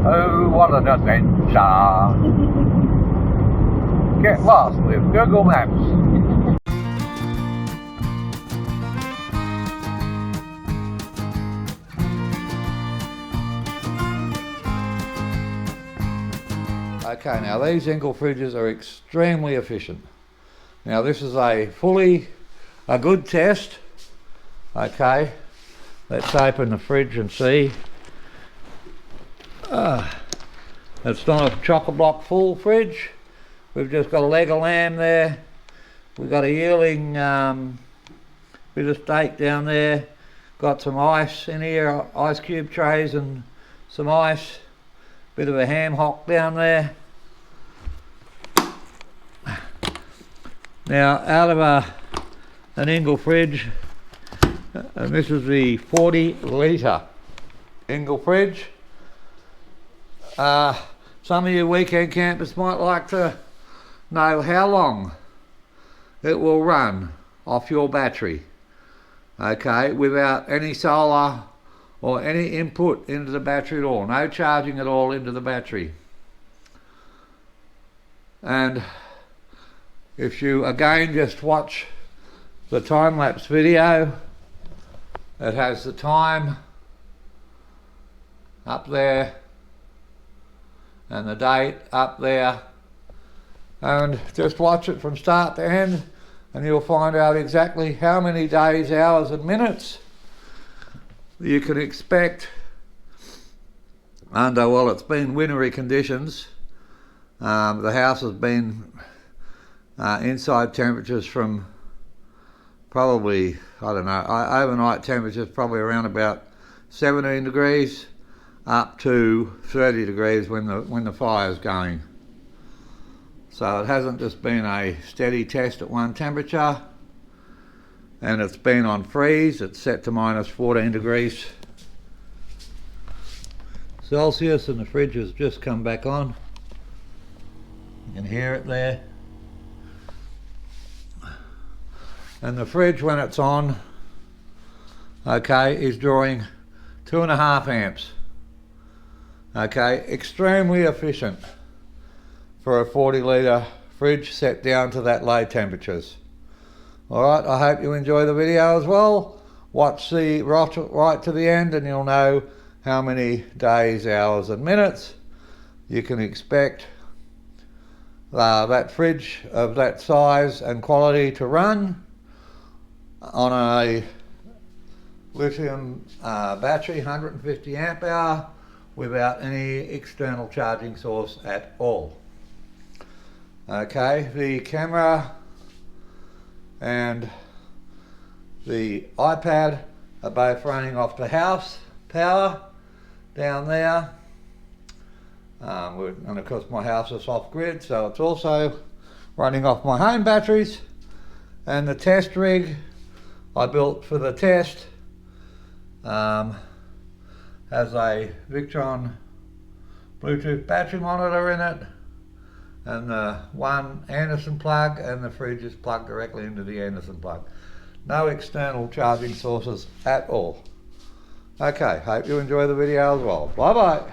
Oh, what an adventure! Get lost with Google Maps. Okay, now these Engel fridges are extremely efficient. Now this is a good test. Okay, let's open the fridge and see. It's not a chock-a-block full fridge. We've just got a leg of lamb there. We've got a yearling bit of steak down there. Got some ice in here, ice cube trays and some ice. Bit of a ham hock down there. Now out of an Engel fridge, and this is the 40 litre Engel fridge. Some of you weekend campers might like to know how long it will run off your battery, okay, without any solar or any input into the battery at all, no charging at all into the battery. And if you again just watch the time-lapse video, it has the time up there and the date up there, and just watch it from start to end and you'll find out exactly how many days, hours and minutes you can expect under, well, it's been wintry conditions. The house has been inside temperatures from probably, I don't know, overnight temperatures probably around about 17 degrees up to 30 degrees when the fire's going. So it hasn't just been a steady test at one temperature, and it's been on freeze. It's set to minus 14 degrees Celsius, and the fridge has just come back on. You can hear it there. And the fridge, when it's on, okay, is drawing 2.5 amps. Okay, extremely efficient for a 40 litre fridge set down to that low temperatures. Alright, I hope you enjoy the video as well. Watch the right to the end and you'll know how many days, hours and minutes you can expect that fridge of that size and quality to run on a lithium battery, 150 amp hour, without any external charging source at all. Okay, the camera and the iPad are both running off the house power down there. And of course my house is off grid, so it's also running off my home batteries. And the test rig I built for the test has a Victron Bluetooth battery monitor in it, and one Anderson plug, and the fridge is plugged directly into the Anderson plug. No external charging sources at all. Okay, hope you enjoy the video as well. Bye bye.